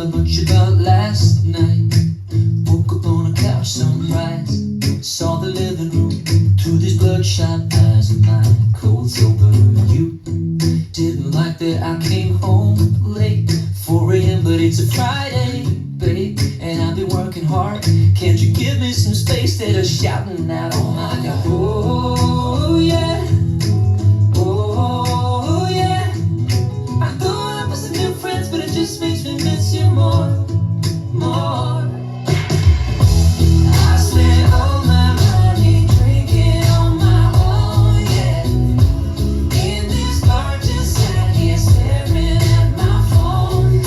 remember much about last night. Woke up on a couch, sunrise. Saw the living room through these bloodshot eyes of mine. Cold sober, you didn't like that I came home late, 4 a.m. but it's a Friday, babe, and I've been working hard. Can't you give me some space instead of shouting out, oh my God? Oh yeah, oh yeah. I thought I was some new friends, but it just makes me miss you more, more. I spent all my money drinking on my own, yeah. In this bar, just sat here staring at my phone,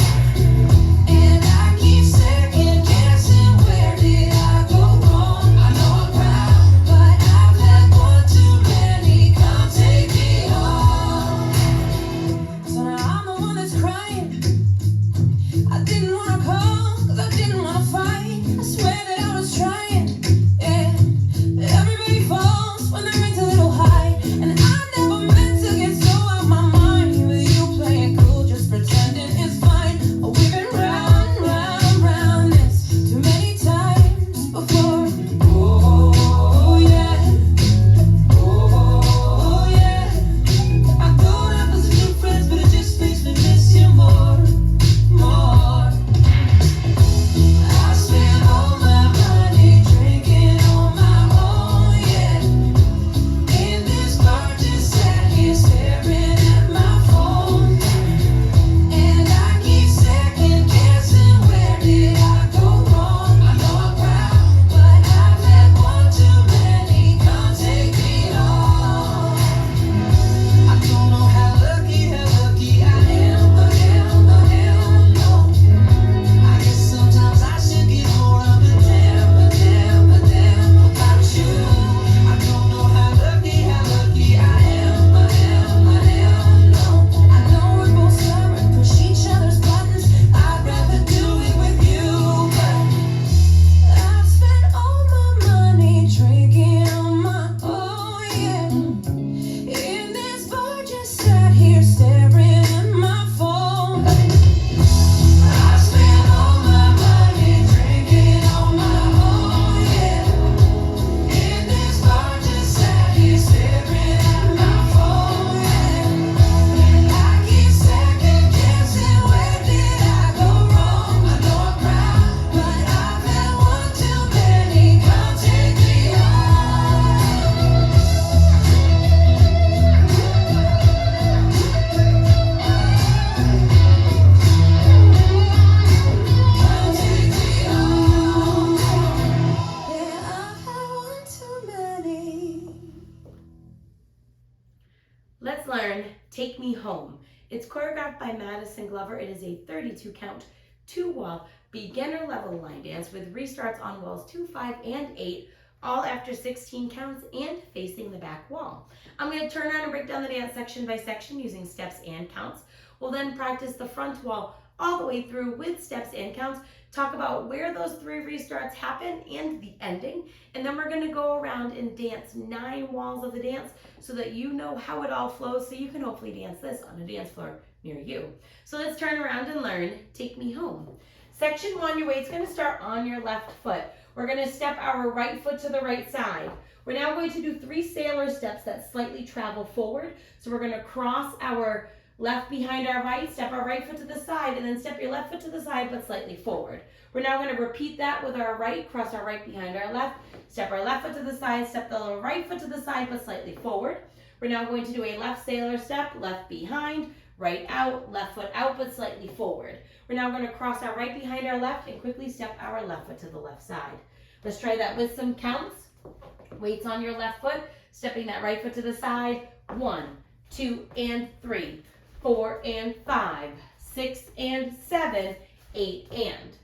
and I keep second guessing, where did I go wrong? I know I'm proud, but I've had one too many. Come take me home. So now I'm the one that's crying. I didn't wanna call, 'cause I didn't wanna fight. I swear that I was trying, yeah. But everybody falls when their rate's a little high, and I never meant to get so out my mind. With you playing cool, just pretending it's fine. Oh, we've been round, round, round this too many times before. Oh yeah, oh yeah. I thought I was a new friends, but it just makes me miss you more, more. I spent all my money drinking on my own, yeah. In this bar, just sat here staring at my phone, and I keep second guessing, where did I go wrong? I know I'm proud, but I've had one too many. Come take me home. I don't know how lucky I am, but hell no. I guess sometimes I should get more of a damn about you. I don't know how lucky I am, but hell no. I know we're both stubborn, push each other's buttons. I'd rather do it with you, but I've spent all my money drinking on my own, yeah. In this bar, just sat here staring at my phone. I spent all my money drinking on my own, yeah. In this bar, just sat here staring at my phone, yeah. And I keep second guessing, where did I go wrong? I know I'm proud, but I've had one too many. Come take me home. Come take me home. Yeah, I've had one too many. Let's learn Take Me Home. It's choreographed by Maddison Glover. It is a 32 count, 2-wall, beginner level line dance with restarts on walls 2, 5, and 8, all after 16 counts and facing the back wall. I'm going to turn around and break down the dance section by section using steps and counts. We'll then practice the front wall all the way through with steps and counts, talk about where those 3 restarts happen and the ending, and then we're going to go around and dance 9 walls of the dance so that you know how it all flows, so you can hopefully dance this on a dance floor near you. So let's turn around and learn Take Me Home. Section 1, your weight's going to start on your left foot. We're going to step our right foot to the right side. We're now going to do 3 sailor steps that slightly travel forward. So we're going to cross our left behind our right, step our right foot to the side, and then step your left foot to the side but slightly forward. We're now going to repeat that with our right, cross our right behind our left, step our left foot to the side, step the right foot to the side but slightly forward. We're now going to do a left sailor step, left behind, right out, left foot out but slightly forward. We're now going to cross our right behind our left and quickly step our left foot to the left side. Let's try that with some counts. Weights on your left foot, stepping that right foot to the side. 1, 2, and 3, 4, and 5, 6, and 7, 8, and.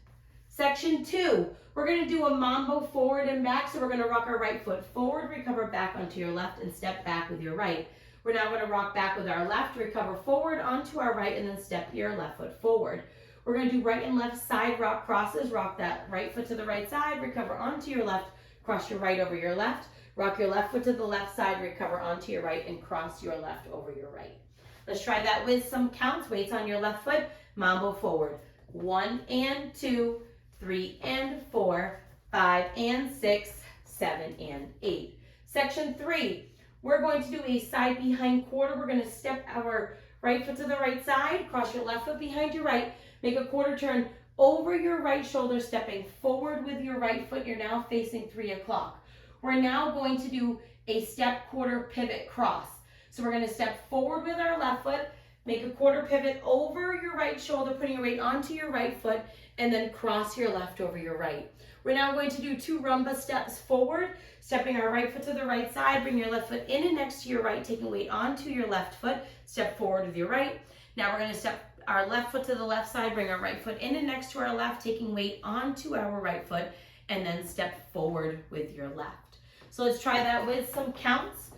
Section 2, we're going to do a mambo forward and back. So we're going to rock our right foot forward, recover back onto your left, and step back with your right. We're now going to rock back with our left, recover forward onto our right, and then step your left foot forward. We're going to do right and left side rock crosses. Rock that right foot to the right side, recover onto your left, cross your right over your left, rock your left foot to the left side, recover onto your right, and cross your left over your right. Let's try that with some counts. Weights on your left foot, mambo forward. 1 and 2, 3 and 4, 5 and 6, 7 and 8. Section 3, we're going to do a side behind quarter. We're going to step our right foot to the right side, cross your left foot behind your right, make a quarter turn over your right shoulder, stepping forward with your right foot. You're now facing 3 o'clock. We're now going to do a step quarter pivot cross. So we're going to step forward with our left foot, make a quarter pivot over your right shoulder, putting your weight onto your right foot, and then cross your left over your right. We're now going to do 2 rumba steps forward, stepping our right foot to the right side, bring your left foot in and next to your right, taking weight onto your left foot, step forward with your right. Now we're going to step our left foot to the left side, bring our right foot in and next to our left, taking weight onto our right foot, and then step forward with your left. So let's try that with some counts.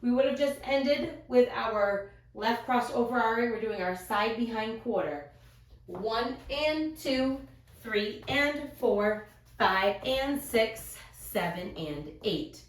We would have just ended with our left cross over our right. We're doing our side behind quarter. 1 and 2, 3 and 4, 5 and 6, 7 and 8.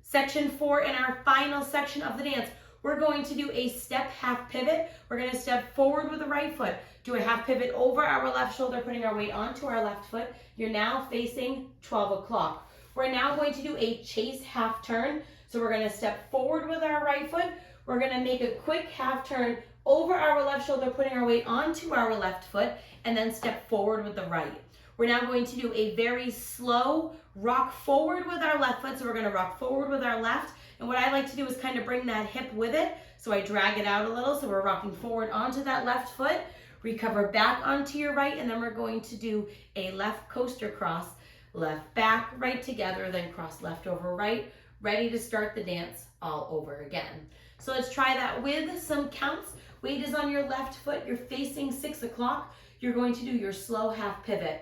Section 4, in our final section of the dance, we're going to do a step half pivot. We're going to step forward with the right foot, do a half pivot over our left shoulder, putting our weight onto our left foot. You're now facing 12 o'clock. We're now going to do a chase half turn. So we're going to step forward with our right foot. We're going to make a quick half turn over our left shoulder, putting our weight onto our left foot, and then step forward with the right. We're now going to do a very slow rock forward with our left foot. So we're going to rock forward with our left. And what I like to do is kind of bring that hip with it. So I drag it out a little. So we're rocking forward onto that left foot, recover back onto your right, and then we're going to do a left coaster cross, left back, right together, then cross left over right, ready to start the dance all over again. So let's try that with some counts. Weight is on your left foot. You're facing 6 o'clock. You're going to do your slow half pivot.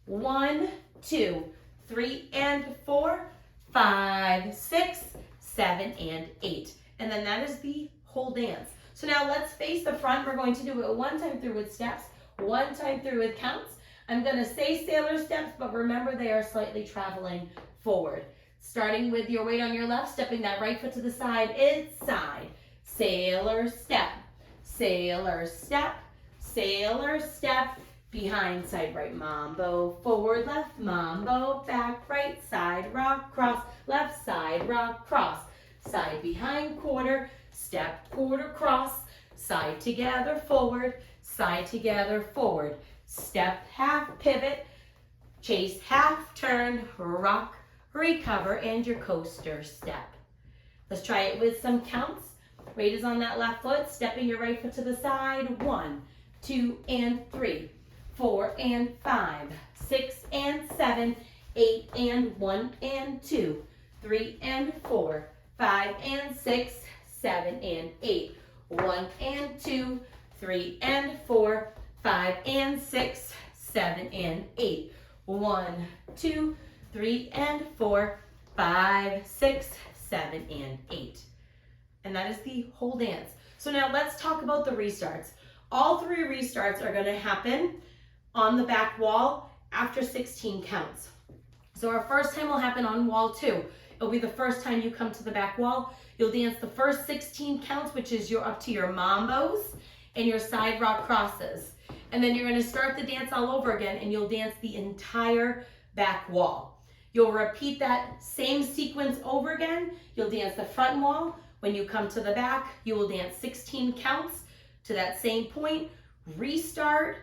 1, 2, 3 and 4, 5, 6, 7 and 8. And then that is the whole dance. So now let's face the front. We're going to do it 1 time through with steps, 1 time through with counts. I'm going to say sailor steps, but remember they are slightly traveling forward. Starting with your weight on your left, stepping that right foot to the side, it's side. Sailor step, sailor step, sailor step, behind side right mambo, forward left mambo, back right side rock cross, left side rock cross, side behind quarter, step quarter cross, side together forward, step half pivot, chase half turn, rock, recover, and your coaster step. Let's try it with some counts. Weight is on that left foot, stepping your right foot to the side. 1, 2 and 3, 4 and 5, 6 and 7, 8 and 1 and 2, 3 and 4, 5 and 6, 7 and 8, 1 and 2, 3 and 4, 5 and 6, 7 and 8, 1, 2, 3 and 4, 5, 6, 7 and 8. And that is the whole dance. So now let's talk about the restarts. All 3 restarts are going to happen on the back wall after 16 counts. So our first time will happen on wall 2. It'll be the first time you come to the back wall. You'll dance the first 16 counts, which is up to your mambos and your side rock crosses. And then you're going to start the dance all over again, and you'll dance the entire back wall. You'll repeat that same sequence over again. You'll dance the front wall. When you come to the back, you will dance 16 counts to that same point, restart,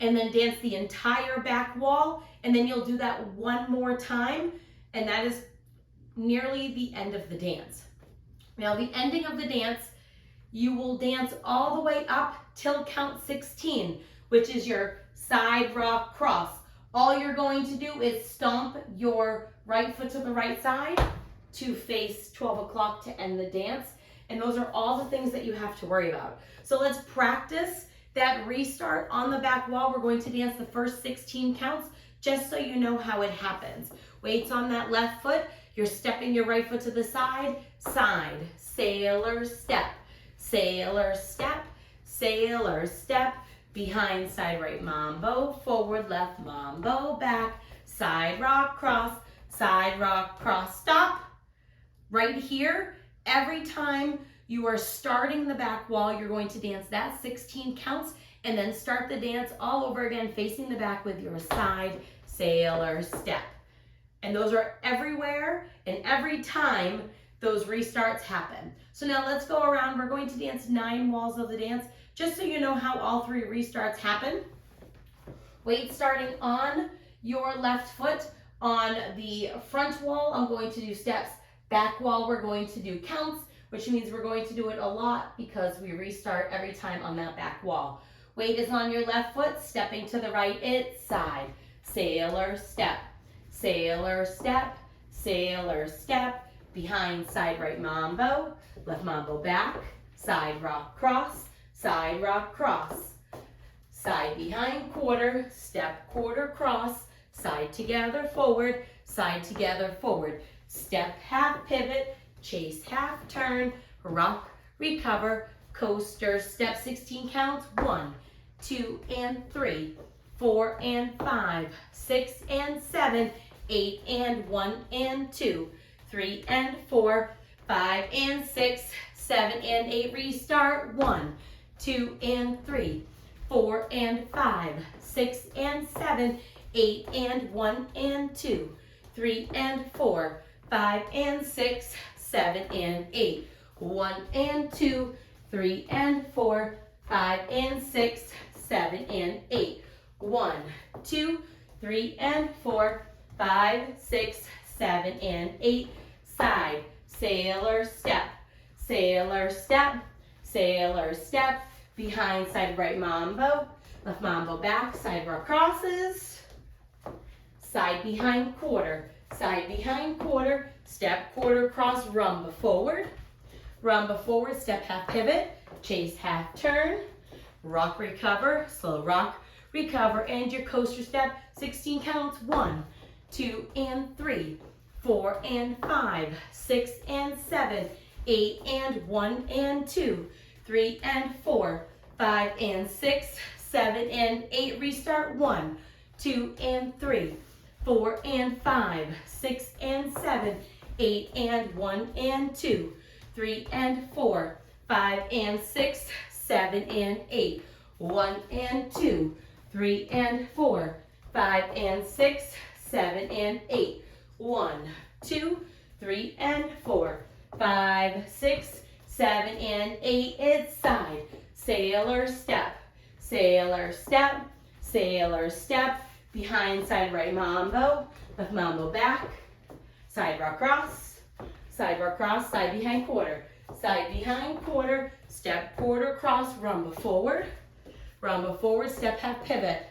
and then dance the entire back wall. And then you'll do that 1 more time, and that is nearly the end of the dance. Now, the ending of the dance, you will dance all the way up till count 16, which is your side rock cross. All you're going to do is stomp your right foot to the right side to face 12 o'clock to end the dance. And those are all the things that you have to worry about. So let's practice that restart on the back wall. We're going to dance the first 16 counts just so you know how it happens. Weights on that left foot. You're stepping your right foot to the side, side, sailor step, sailor step, sailor step, behind side right mambo, forward left mambo, back, side rock cross, stop. Right here, every time you are starting the back wall, you're going to dance that 16 counts, and then start the dance all over again, facing the back with your side sailor step. And those are everywhere and every time those restarts happen. So now let's go around. We're going to dance 9 walls of the dance, just so you know how all 3 restarts happen. Weight starting on your left foot. On the front wall, I'm going to do steps. Back wall, we're going to do counts, which means we're going to do it a lot because we restart every time on that back wall. Weight is on your left foot, stepping to the right, it's side, sailor step, sailor step, sailor step, behind side right mambo, left mambo back, side rock cross, side rock cross, side behind quarter, step quarter cross, side together forward, side together forward, step half pivot, chase half turn, rock, recover, coaster, step 16 counts, 1, 2, and 3, 4, and 5, 6, and 7, 8, and 1, and 2, 3, and 4, 5, and 6, 7, and 8, restart, 1, 2, and 3, 4, and 5, 6, and 7, 8, and 1, and 2, 3, and 4, 5, and 6, 7, and 8, 1, and 2, 3, and 4, 5, and 6, 7, and 8, 1, 2, 3, and 4, 5, 6, 7, and 8, side, sailor step, sailor step, sailor step, behind side right mambo, left mambo back, side rock crosses, side behind quarter, step quarter cross, rumba forward, step half pivot, chase half turn, rock recover, slow rock recover, and your coaster step, 16 counts, 1, 2, and 3, 4, and 5, 6, and 7, 8, and 1, and 2, 3, and 4, 5, and 6, 7, and 8, restart, 1, 2, and 3, 4, and 5, 6, and 7, 8, and 1, and 2, 3, and 4, 5, and 6, 7, and 8, 1, and 2, 3, and 4, 5, and 6, 7, and 8, 1, 2, 3, and 4, 5, 6, 7, and 8, it's side, sailor step, sailor step, sailor step, behind side right mambo, left mambo back, side rock cross, side behind quarter, step quarter cross, rumba forward, step half pivot,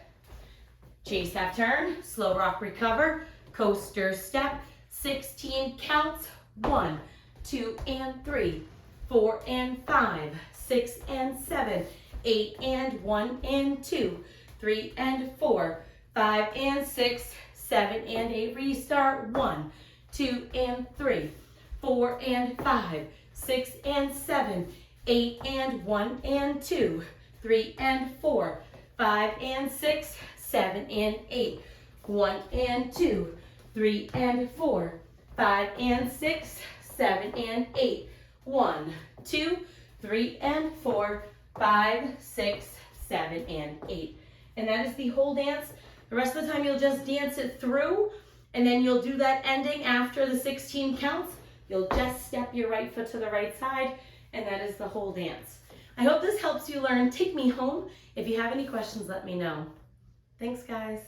chase half turn, slow rock recover, coaster step, 16 counts, 1, 2, and 3, 4, and 5, 6, and 7, 8, and 1, and 2, 3, and 4, 5, and 6, 7, and 8, restart, 1, 2, and 3, 4, and 5, 6, and 7, 8, and 1, and 2, 3, and 4, 5, and 6, 7, and 8, 1, and 2, 3, and 4, 5, and 6, 7, and 8, 1, 2, 3, and 4, 5, 6, 7, and 8. And that is the whole dance. The rest of the time you'll just dance it through, and then you'll do that ending after the 16 counts. You'll just step your right foot to the right side, and that is the whole dance. I hope this helps you learn Take Me Home. If you have any questions, let me know. Thanks, guys.